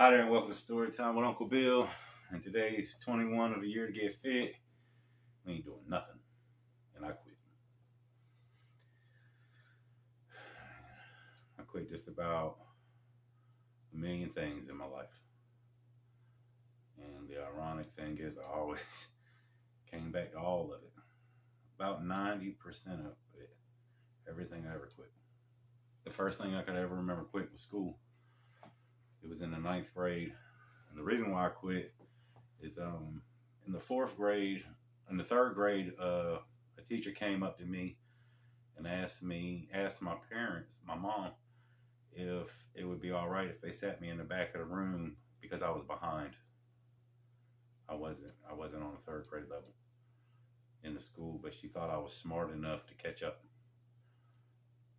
Hi there and welcome to Story Time with Uncle Bill. And today's 21 of the year to get fit. We ain't doing nothing. And I quit. I quit just about a million things in my life. And the ironic thing is I always came back to all of it. About 90% of it. Everything I ever quit. The first thing I could ever remember quit was school. It was in the 9th grade. And the reason why I quit is in the 4th grade, in the 3rd grade, a teacher came up to me and asked my parents, my mom, if it would be all right if they sat me in the back of the room because I was behind. I wasn't on the 3rd grade level in the school, but she thought I was smart enough to catch up.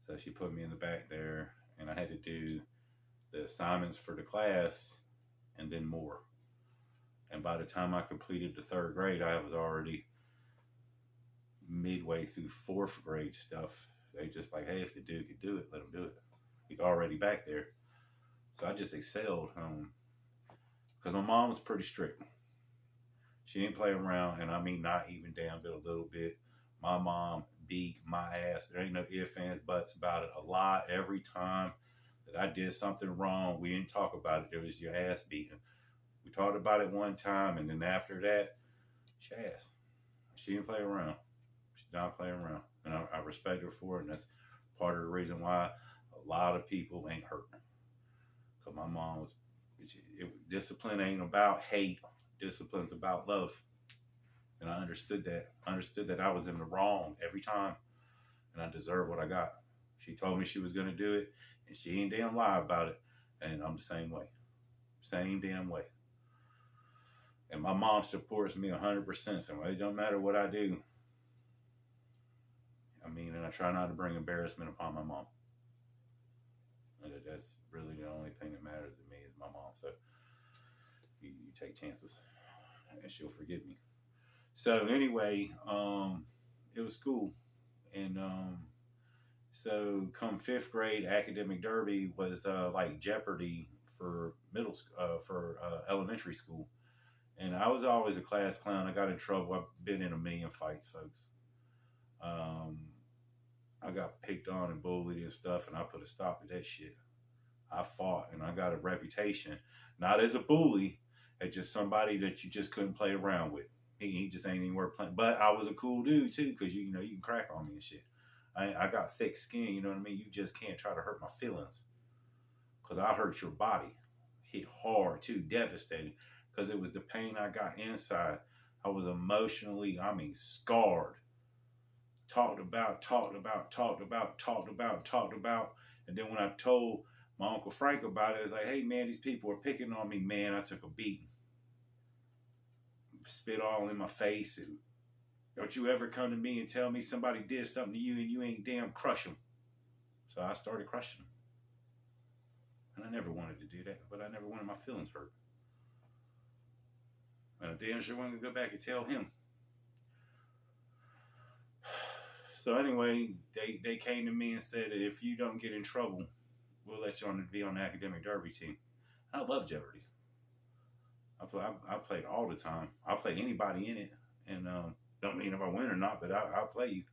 So she put me in the back there and I had to do the assignments for the class and then more. And by the time I completed the 3rd grade, I was already midway through 4th grade stuff. They just like, hey, if the dude could do it, let him do it. He's already back there. So I just excelled because my mom was pretty strict. She didn't play around, and I mean not even damn bit, a little bit. My mom beat my ass. There ain't no ifs, ands, buts about it. A lot. Every time that I did something wrong, we didn't talk about it. There was your ass beating. We talked about it one time, and then after that, she asked. She didn't play around. She did not play around. And I respect her for it, and that's part of the reason why a lot of people ain't hurt. Because my mom was, discipline ain't about hate. Discipline's about love. And I understood that. I understood that I was in the wrong every time, and I deserved what I got. She told me she was going to do it, and she ain't damn lie about it. And I'm the same way. Same damn way. And my mom supports me 100%. So it don't matter what I do. I mean, and I try not to bring embarrassment upon my mom. And that's really the only thing that matters to me is my mom. So you take chances, and she'll forgive me. So anyway, it was cool. And so come 5th grade, academic derby was like Jeopardy for elementary school. And I was always a class clown. I got in trouble. I've been in a million fights, folks. I got picked on and bullied and stuff, and I put a stop to that shit. I fought, and I got a reputation, not as a bully, as just somebody that you just couldn't play around with. He just ain't even worth playing. But I was a cool dude, too, because, you know, you can crack on me and shit. I got thick skin, you know what I mean? You just can't try to hurt my feelings. Because I hurt your body. Hit hard, too, devastating. Because it was the pain I got inside. I was emotionally, scarred. Talked about. And then when I told my Uncle Frank about it, it's like, hey, man, these people are picking on me, man. I took a beating. Spit all in my face. And don't you ever come to me and tell me somebody did something to you and you ain't damn crush them. So I started crushing them. And I never wanted to do that, but I never wanted my feelings hurt. And I damn sure wanted to go back and tell him. So anyway, they came to me and said that if you don't get in trouble, we'll let you be on the academic derby team. I love Jeopardy. I play it all the time. I'll play anybody in it. And don't mean if I win or not, but I'll play you.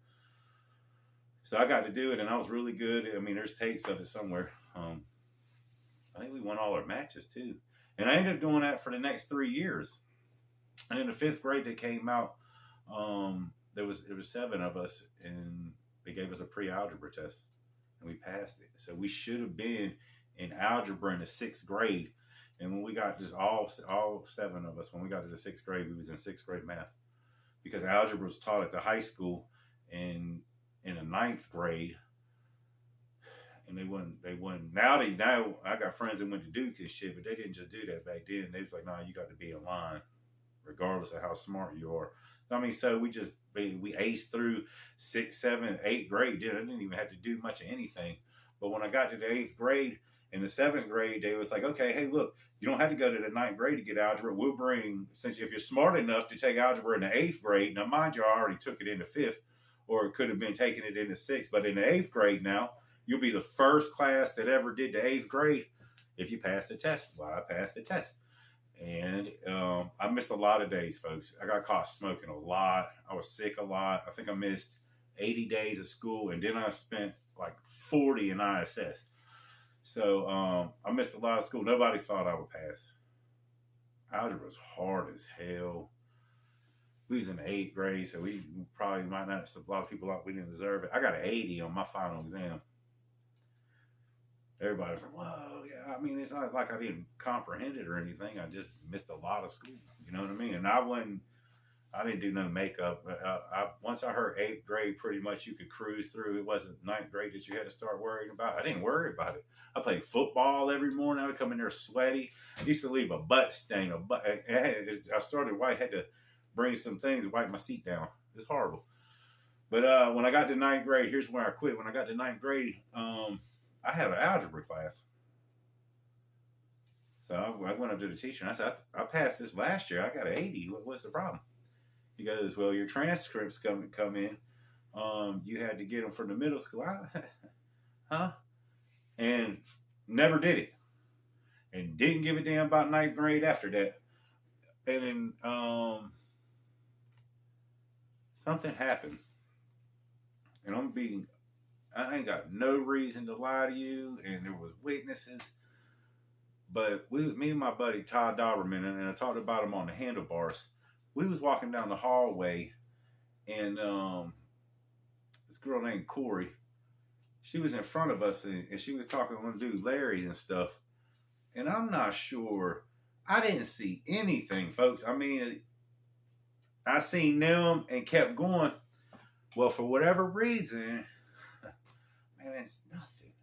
So I got to do it, and I was really good. I mean, there's tapes of it somewhere. I think we won all our matches, too. And I ended up doing that for the next 3 years. And in the 5th grade, they came out. There was 7 of us, and they gave us a pre-algebra test, and we passed it. So we should have been in algebra in the 6th grade. And when we got just all 7 of us, when we got to the 6th grade, we was in 6th grade math, because algebra was taught at the high school and in the 9th grade. And they wouldn't. Now I got friends that went to Duke and shit, but they didn't just do that back then. They was like, nah, you got to be in line, regardless of how smart you are. I mean, so we aced through 6th, 7th, 8th grade. I didn't even have to do much of anything. But when I got to the 8th grade, in the 7th grade, they was like, okay, hey, look, you don't have to go to the 9th grade to get algebra. We'll bring, since if you're smart enough to take algebra in the 8th grade, now mind you, I already took it in the 5th, or it could have been taking it in the 6th, but in the 8th grade now, you'll be the first class that ever did the 8th grade. if you pass the test. Well, I passed the test. And I missed a lot of days, folks. I got caught smoking a lot. I was sick a lot. I think I missed 80 days of school, and then I spent like 40 in ISS. So I missed a lot of school. Nobody thought I would pass. Algebra was hard as hell. We was in the 8th grade, so we probably might not, a lot of people thought we didn't deserve it. I got an 80 on my final exam. Everybody was like, whoa, yeah. I mean, it's not like I didn't comprehend it or anything. I just missed a lot of school. You know what I mean? And I didn't do no makeup. Once I heard 8th grade, pretty much you could cruise through. It wasn't 9th grade that you had to start worrying about. I didn't worry about it. I played football every morning. I would come in there sweaty. I used to leave a butt stain. I started white, had to bring some things to wipe my seat down. It's horrible. But when I got to 9th grade, here's where I quit. When I got to 9th grade, I had an algebra class. So I went up to the teacher and I said, I passed this last year. I got an 80. What's the problem? He goes, well, your transcripts come in. You had to get them from the middle school. Huh? And never did it. And didn't give a damn about 9th grade after that. And then something happened. And I ain't got no reason to lie to you. And there was witnesses. But me and my buddy Todd Dauberman, and I talked about him on the Handlebars. We was walking down the hallway, and this girl named Corey, she was in front of us, and she was talking to one dude, Larry, and stuff. And I'm not sure. I didn't see anything, folks. I mean, I seen them and kept going. Well, for whatever reason, man, it's nothing.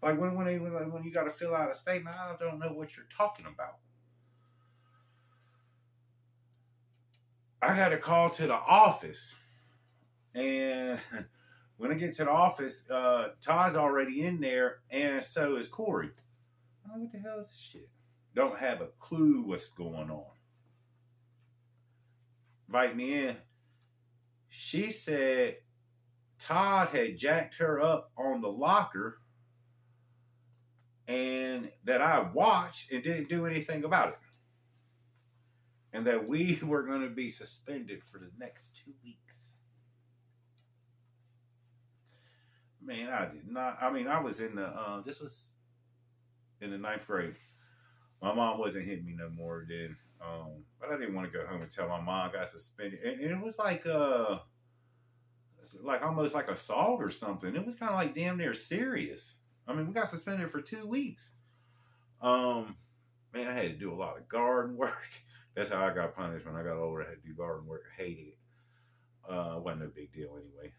Like when you got to fill out a statement, I don't know what you're talking about. I had a call to the office, and when I get to the office, Todd's already in there, and so is Corey. I'm like, what the hell is this shit? Don't have a clue what's going on. Invite me in. She said Todd had jacked her up on the locker, and that I watched and didn't do anything about it. And that we were going to be suspended for the next 2 weeks. Man, I did not. I mean, I was in this was in the 9th grade. My mom wasn't hitting me no more then. But I didn't want to go home and tell my mom I got suspended. And it was like almost like assault or something. It was kind of like damn near serious. I mean, we got suspended for 2 weeks. Man, I had to do a lot of garden work. That's how I got punished when I got older. I had to do garden work. I hated it. It wasn't no big deal anyway.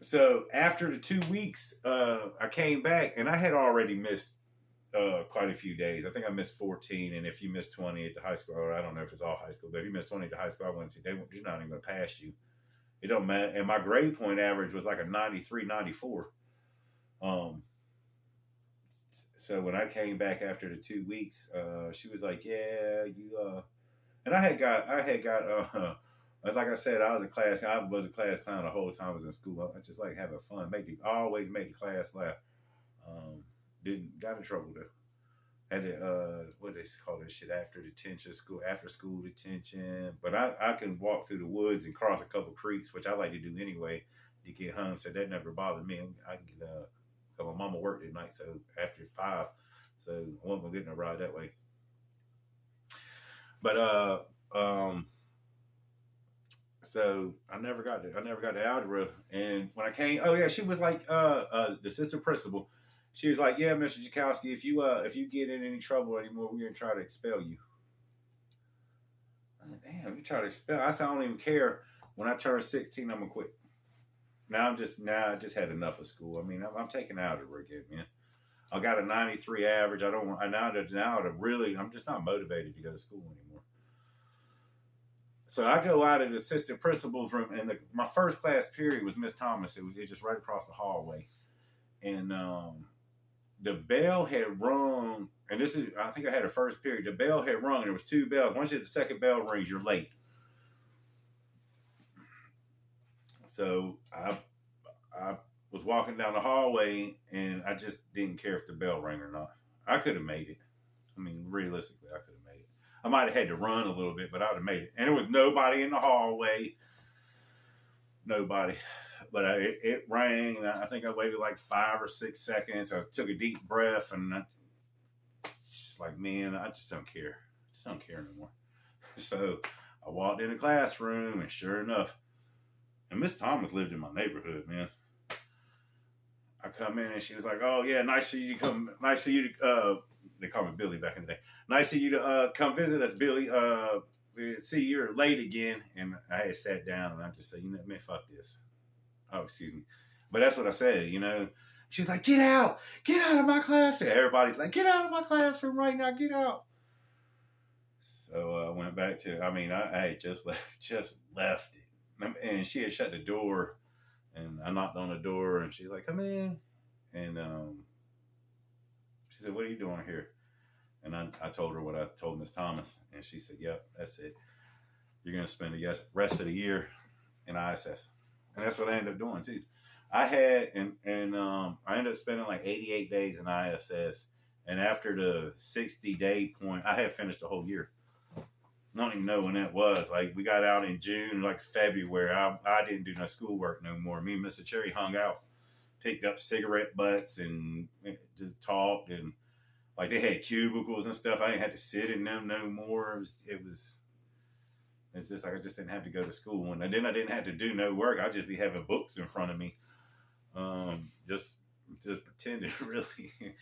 So after the 2 weeks, I came back and I had already missed quite a few days. I think I missed 14. And if you miss 20 at the high school, or I don't know if it's all high school, but if you miss 20 at the high school I went to, they're not even going to pass you. It don't matter. And my grade point average was like a 93, 94. So when I came back after the 2 weeks, she was like, yeah, you, and I had got, like I said, I was a class clown the whole time I was in school. I just like having fun. Always made the class laugh. Didn't, got in trouble though. Had to, what they call this shit, after school detention. But I can walk through the woods and cross a couple creeks, which I like to do anyway to get home. So that never bothered me. I can get, cause my mama worked at night, so after 5, so I wasn't gonna get no ride that way. But so I never got the algebra. And when I came, oh yeah, she was like the assistant principal. She was like, yeah, Mr. Jakowski, if you get in any trouble anymore, we're gonna try to expel you. I'm like, damn, you try to expel? I said, I don't even care. When I turn 16, I'm gonna quit. Now I just had enough of school. I mean, I'm taking algebra again, man. I got a 93 average. I'm just not motivated to go to school anymore. So I go out of the assistant principal's room, and my first class period was Miss Thomas. It was just right across the hallway, and the bell had rung. And I think I had a first period. The bell had rung, and there was 2 bells. Once you hit the second bell rings, you're late. So I was walking down the hallway, and I just didn't care if the bell rang or not. I could have made it. I mean, realistically, I could have made it. I might have had to run a little bit, but I would have made it. And there was nobody in the hallway. Nobody. But it rang, and I think I waited like 5 or 6 seconds. I took a deep breath, and I just like, man, I just don't care. I just don't care anymore. So I walked in the classroom, and sure enough, and Miss Thomas lived in my neighborhood, man. I come in, and she was like, "Oh yeah, nice for you to come. Nice for you to they called me Billy back in the day. Nice of you to come visit us, Billy. See, you're late again." And I had sat down, and I just said, "You know, man, fuck this." Oh, excuse me. But that's what I said, you know. She's like, get out of my classroom. Everybody's like, get out of my classroom right now, get out. So I went back to, I had just left it. And she had shut the door, and I knocked on the door, and she's like, come in. And she said, what are you doing here? And I told her what I told Miss Thomas, and she said, yep, that's it. You're going to spend the rest of the year in ISS. And that's what I ended up doing too. I had, I ended up spending like 88 days in ISS. And after the 60-day point, I had finished the whole year. I don't even know when that was. Like, we got out in June, like February. I didn't do no schoolwork no more. Me and Mr. Cherry hung out, picked up cigarette butts, and just talked. And like, they had cubicles and stuff. I didn't have to sit in them no more. It's just like I just didn't have to go to school. And then I didn't have to do no work. I'd just be having books in front of me. Just pretending, really.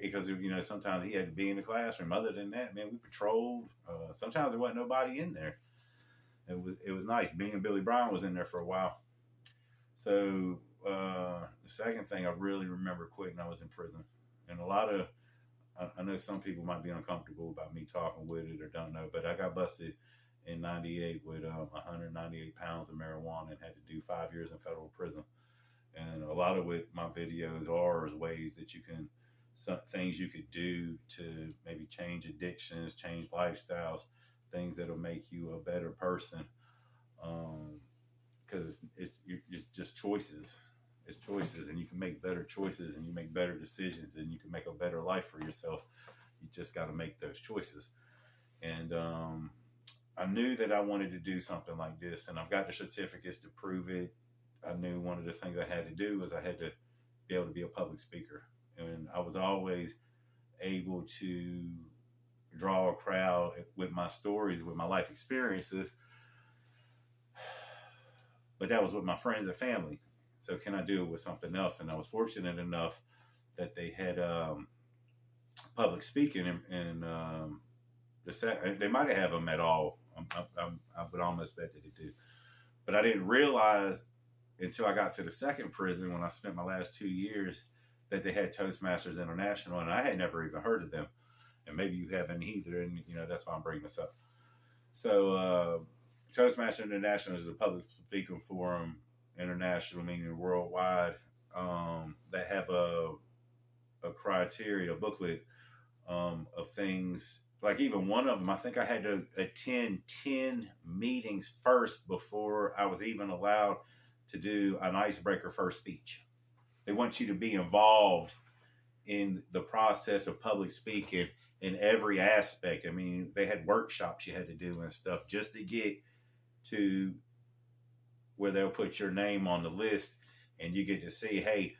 Because, you know, sometimes he had to be in the classroom. Other than that, man, we patrolled. Sometimes there wasn't nobody in there. It was nice. Me and Billy Brown was in there for a while. So the second thing I really remember quitting, I was in prison. And a lot of, I know some people might be uncomfortable about me talking with it or don't know, but I got busted in 98 with 198 pounds of marijuana and had to do 5 years in federal prison. And a lot of what my videos are is ways that you can, some things you could do to maybe change addictions, change lifestyles, things that'll make you a better person. Because it's just choices. It's choices, and you can make better choices, and you make better decisions, and you can make a better life for yourself. You just got to make those choices. And I knew that I wanted to do something like this, and I've got the certificates to prove it. I knew one of the things I had to do was I had to be able to be a public speaker. And I was always able to draw a crowd with my stories, with my life experiences. But that was with my friends and family. So can I do it with something else? And I was fortunate enough that they had public speaking, and they might have them at all. I would almost bet that they do. But I didn't realize until I got to the second prison, when I spent my last 2 years, that they had Toastmasters International, and I had never even heard of them. And maybe you haven't either, and you know that's why I'm bringing this up. So Toastmasters International is a public speaking forum, international meaning worldwide, that have a criteria, a booklet of things. Like even one of them, I think I had to attend 10 meetings first before I was even allowed to do an icebreaker first speech. They want you to be involved in the process of public speaking in every aspect. I mean, they had workshops you had to do and stuff just to get to where they'll put your name on the list, and you get to see, hey,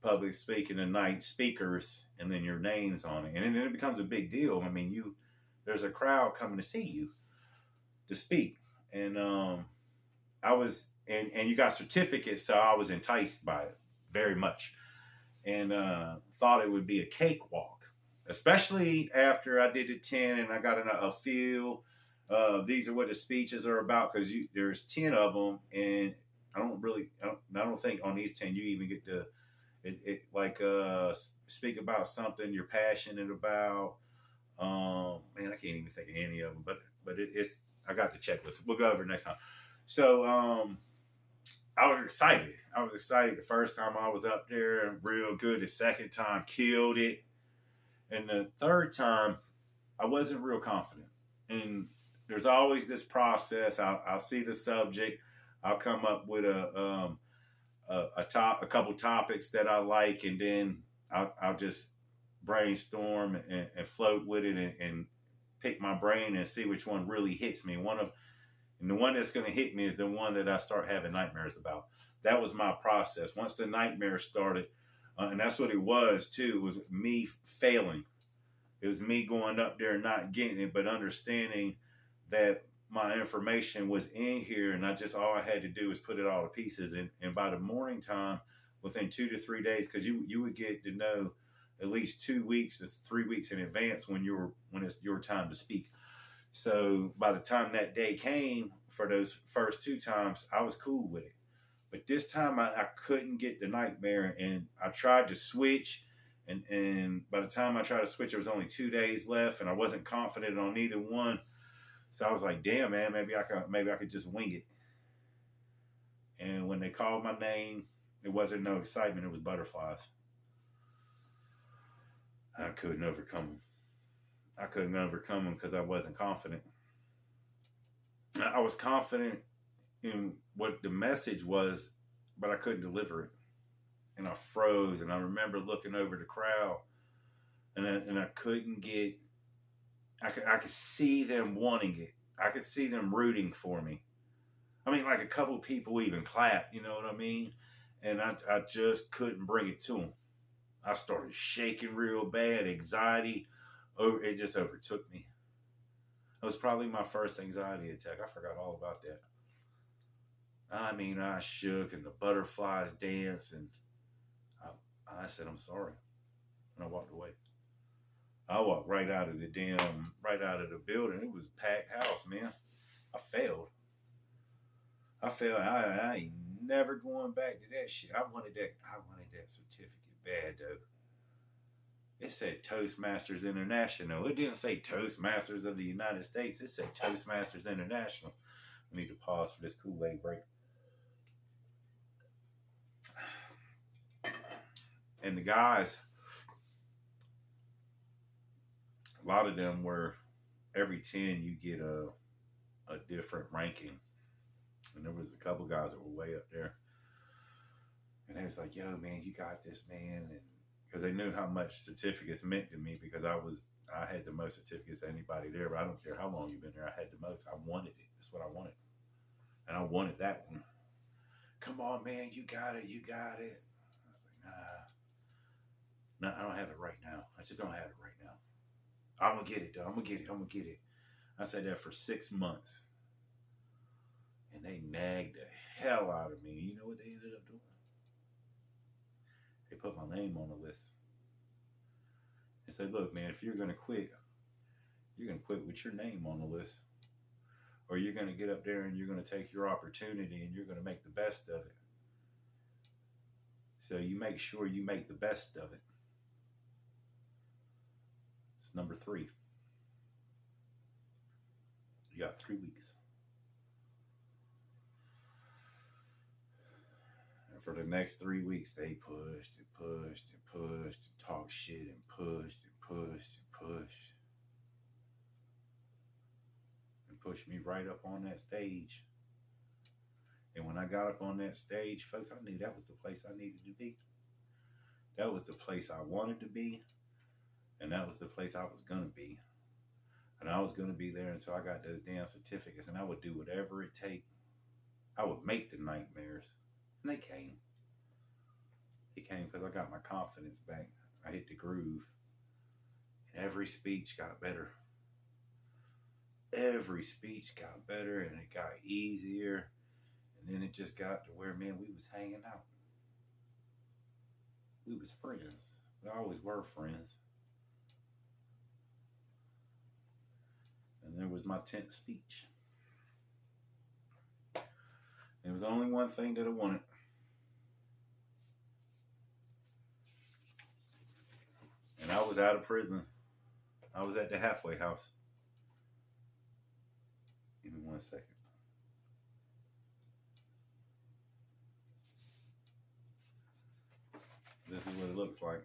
public speaking tonight, speakers, and then your name's on it. And then it becomes a big deal. I mean, there's a crowd coming to see you to speak. And I was, and you got certificates, so I was enticed by it very much. And thought it would be a cakewalk, especially after I did the 10 and I got a feel. These are what the speeches are about, because there's 10 of them, and I don't think on these 10 you even get to speak about something you're passionate about. Man, I can't even think of any of them, but it's I got the checklist. We'll go over it next time. So I was excited. The first time I was up there, real good. The second time, killed it, and the third time, I wasn't real confident. And there's always this process. I'll see the subject. I'll come up with a a couple topics that I like, and then I'll just brainstorm and float with it and pick my brain and see which one really hits me. And the one that's going to hit me is the one that I start having nightmares about. That was my process. Once the nightmare started, and that's what it was too, was me failing. It was me going up there and not getting it, but understanding that my information was in here, and all I had to do was put it all to pieces. And by the morning time, within 2 to 3 days, because you would get to know at least 2 weeks to 3 weeks in advance when it's your time to speak. So by the time that day came for those first 2 times, I was cool with it. But this time I couldn't get the nightmare, and I tried to switch. And by the time I tried to switch, there was only 2 days left, and I wasn't confident on either one. So I was like, damn, man, maybe I could just wing it. And when they called my name, it wasn't no excitement, it was butterflies. I couldn't overcome them because I wasn't confident. I was confident in what the message was, but I couldn't deliver it. And I froze, and I remember looking over the crowd, and I couldn't get. I could see them wanting it. I could see them rooting for me. I mean, like a couple people even clapped, you know what I mean? And I just couldn't bring it to them. I started shaking real bad, anxiety. It just overtook me. It was probably my first anxiety attack. I forgot all about that. I mean, I shook, and the butterflies danced, and I said, I'm sorry. And I walked away. I walked right out of the building. It was a packed house, man. I failed. I ain't never going back to that shit. I wanted that certificate bad though. It said Toastmasters International. It didn't say Toastmasters of the United States. It said Toastmasters International. We need to pause for this Kool-Aid break. And the guys, a lot of them were, every 10 you get a different ranking. And there was a couple guys that were way up there. And they was like, yo, man, you got this, man. And because they knew how much certificates meant to me, because I had the most certificates of anybody there, but I don't care how long you've been there. I had the most. I wanted it. That's what I wanted. And I wanted that one. Come on, man, you got it. You got it. I was like, nah, I don't have it right now. I just don't have it right now. I'm going to get it, though. I'm going to get it. I said that for 6 months. And they nagged the hell out of me. You know what they ended up doing? They put my name on the list. They said, look, man, if you're going to quit, you're going to quit with your name on the list. Or you're going to get up there and you're going to take your opportunity and you're going to make the best of it. So you make sure you make the best of it. It's number 3. You got 3 weeks. And for the next 3 weeks, they pushed and pushed and pushed and talked shit and pushed and pushed and pushed. Pushed me right up on that stage. And when I got up on that stage, folks, I knew that was the place I needed to be. That was the place I wanted to be. And that was the place I was going to be. And I was going to be there until I got those damn certificates. And I would do whatever it takes. I would make the nightmares. And they came. They came because I got my confidence back. I hit the groove. And every speech got better. Every speech got better, and it got easier, and then it just got to where, man, we was hanging out. We was friends. We always were friends. And there was my 10th speech. There was only one thing that I wanted. And I was out of prison. I was at the halfway house. Give me 1 second. This is what it looks like.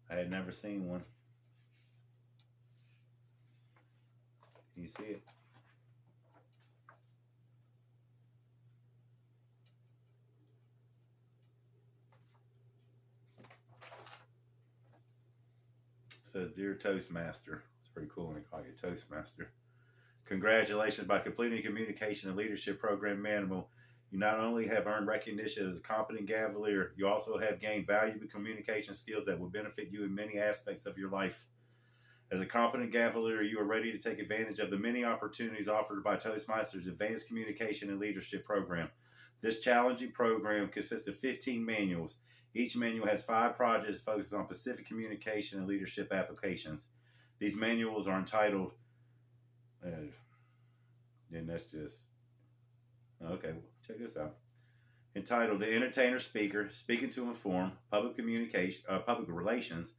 I had never seen one. You see it? It says, Dear Toastmaster. It's pretty cool when they call you Toastmaster. Congratulations by completing the Communication and Leadership Program Manual. You not only have earned recognition as a competent Gavalier, you also have gained valuable communication skills that will benefit you in many aspects of your life. As a competent Gavalier, you are ready to take advantage of the many opportunities offered by Toastmasters Advanced Communication and Leadership Program. This challenging program consists of 15 manuals. Each manual has 5 projects focused on specific communication and leadership applications. These manuals are entitled, then that's just, okay, check this out. Entitled The Entertainer Speaker, Speaking to Inform, Public Communication, Public Relations,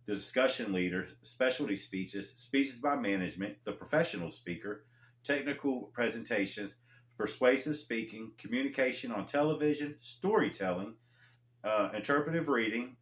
The Discussion Leader, Specialty Speeches, Speeches by Management, The Professional Speaker, Technical Presentations, Persuasive Speaking, Communication on Television, Storytelling, Interpretive Reading,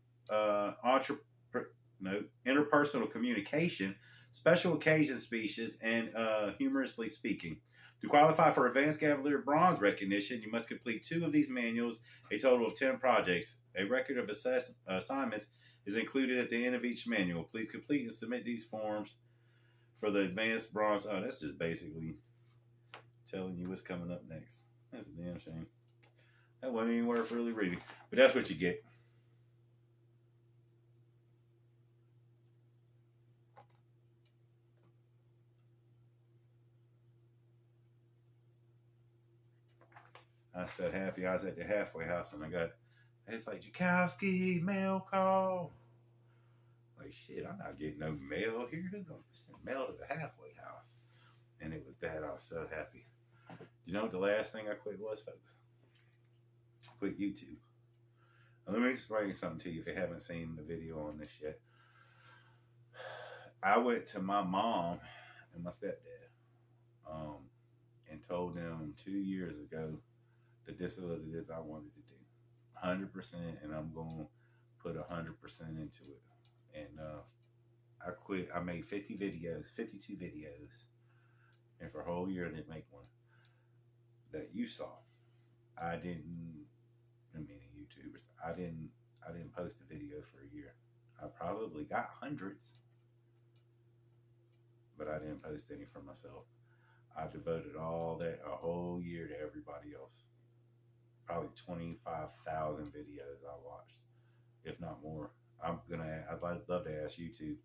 Interpersonal Communication, Special Occasion Speeches, and Humorously Speaking. To qualify for Advanced Gavalier Bronze recognition, you must complete 2 of these manuals, a total of 10 projects. A record of assignments is included at the end of each manual. Please complete and submit these forms for the Advanced Bronze. Oh, that's just basically telling you what's coming up next. That's a damn shame. That wasn't even worth really reading. But that's what you get. I was so happy I was at the halfway house and it's like, Jakowski, mail call. Like, shit, I'm not getting no mail here. Who's going to send mail to the halfway house? And it was that. I was so happy. You know what the last thing I quit was, folks? I quit YouTube. Now, let me explain something to you if you haven't seen the video on this yet. I went to my mom and my stepdad and told them 2 years ago that this is what it is I wanted to do. 100%, and I'm going to put 100% into it. And I quit. I made 52 videos. And for a whole year, I didn't make one that you saw. I mean, YouTubers. I didn't post a video for a year. I probably got hundreds, but I didn't post any for myself. I devoted a whole year to everybody else. Probably 25,000 videos I watched, if not more. I'd love to ask YouTube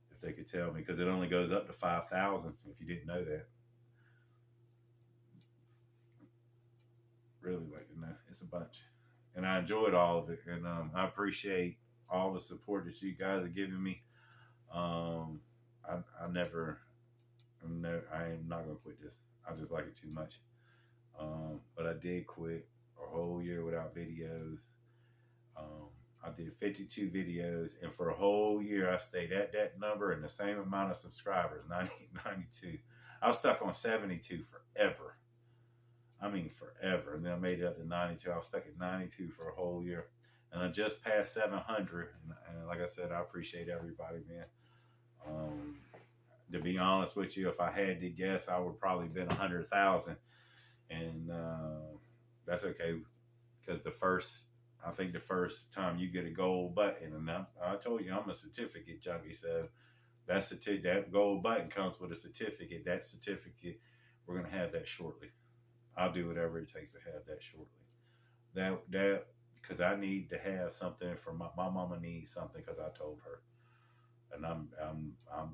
if they could tell me, because it only goes up to 5,000. If you didn't know that, really like to know. It's a bunch, and I enjoyed all of it, and I appreciate all the support that you guys are giving me. I am not gonna quit this. I just like it too much. But I did quit a whole year without videos. I did 52 videos, and for a whole year I stayed at that number and the same amount of subscribers, 92. I was stuck on 72 forever. I mean, forever. And then I made it up to 92. I was stuck at 92 for a whole year. And I just passed 700. And like I said, I appreciate everybody, man. To be honest with you, if I had to guess, I would probably been 100,000. And that's okay, because I think the first time you get a gold button, and I told you I'm a certificate junkie, so that gold button comes with a certificate. That certificate, we're gonna have that shortly. I'll do whatever it takes to have that shortly. That because I need to have something for my mama needs something, because I told her, and I'm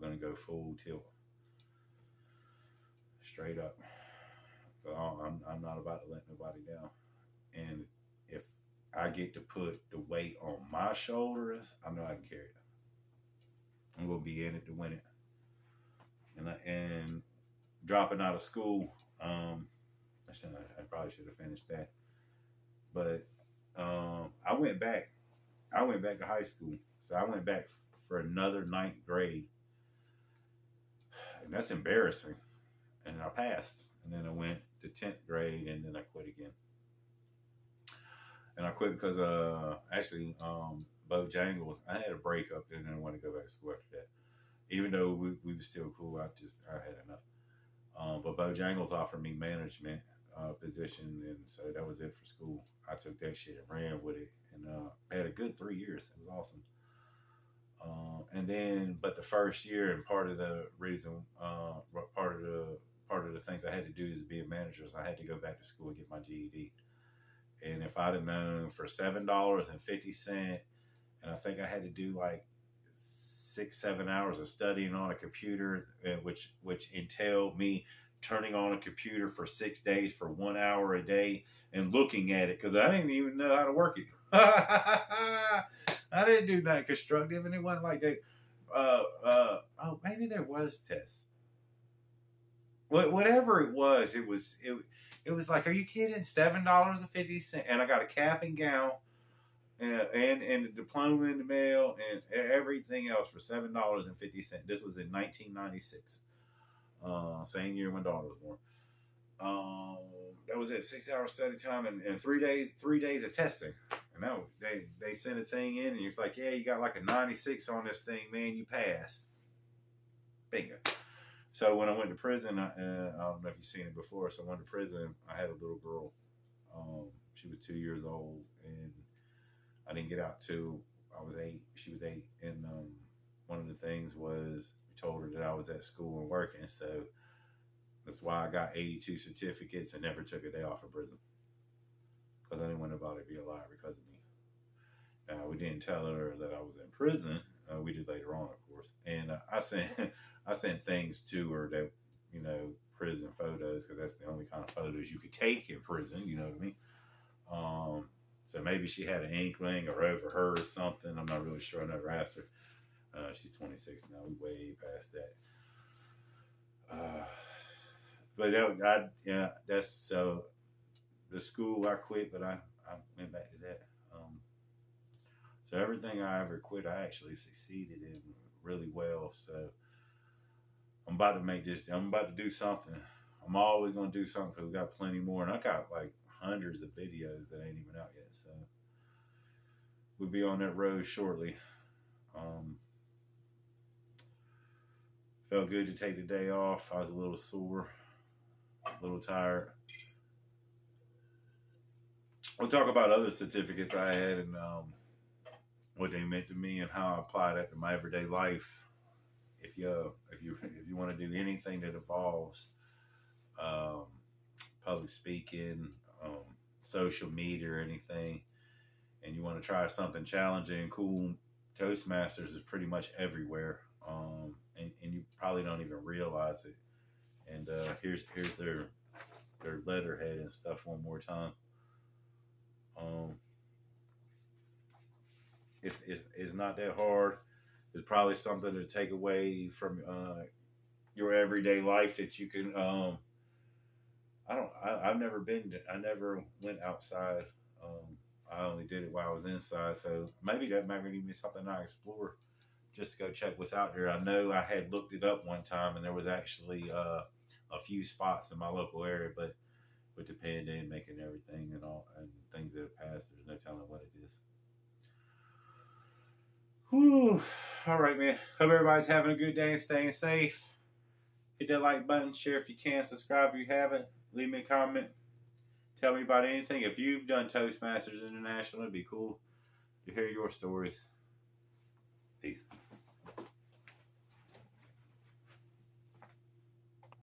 gonna go full tilt, straight up. I'm not about to let nobody down, and if I get to put the weight on my shoulders, I know I can carry it. I'm gonna be in it to win it. And dropping out of school, I probably should have finished that, but I went back to high school, so I went back for another 9th grade, and that's embarrassing. And I passed, and then I went to 10th grade, and then I quit again. And I quit because Bojangles, I had a breakup, and then I wanted to go back to school after that. Even though we were still cool, I had enough. But Bojangles offered me management position, and so that was it for school. I took that shit and ran with it, and had a good 3 years. It was awesome. And then, but the first year, and part of the reason, part of the things I had to do is be a manager. So I had to go back to school and get my GED. And if I'd have known for $7.50, and I think I had to do like 6-7 hours of studying on a computer, which entailed me turning on a computer for 6 days for 1 hour a day and looking at it because I didn't even know how to work it. I didn't do nothing constructive, and it wasn't like that. Oh, maybe there was tests. Whatever it was, it was like, are you kidding? $7.50, and I got a cap and gown, and a diploma in the mail, and everything else for $7.50. This was in 1996, same year my daughter was born. That was it. 6 hours study time and 3 days of testing. And that they sent a thing in, and it's like, yeah, you got like a 96 on this thing, man. You passed. Bingo. So when I went to prison, I don't know if you've seen it before. So I went to prison. I had a little girl. She was 2 years old, and I didn't get out till I was 8. She was 8, and one of the things was we told her that I was at school and working. So that's why I got 82 certificates and never took a day off of prison, because I didn't want nobody to be alive because of me. Now, we didn't tell her that I was in prison. We did later on, of course. And I sent things to her that, prison photos, because that's the only kind of photos you could take in prison. You know what I mean? So maybe she had an inkling or overheard something. I'm not really sure. I never asked her. She's 26 now. We way past that. But that's so. The school I quit, but I went back to that. So everything I ever quit, I actually succeeded in really well. So I'm about to do something. I'm always going to do something because we got plenty more. And I got like hundreds of videos that ain't even out yet. So we'll be on that road shortly. Felt good to take the day off. I was a little sore, a little tired. We'll talk about other certificates I had and what they meant to me and how I apply that to my everyday life. If you want to do anything that involves public speaking, social media, or anything, and you want to try something challenging and cool, Toastmasters is pretty much everywhere, and you probably don't even realize it. And here's their letterhead and stuff one more time. It's not that hard. It's probably something to take away from your everyday life that you can. I never went outside. I only did it while I was inside. So maybe that might be something I explore. Just to go check what's out there. I know I had looked it up one time, and there was actually a few spots in my local area, but with the pandemic and everything and things that have passed, there's no telling what it is. Whew. All right, man. Hope everybody's having a good day and staying safe. Hit that like button, share if you can, subscribe if you haven't, leave me a comment. Tell me about anything. If you've done Toastmasters International, it'd be cool to hear your stories.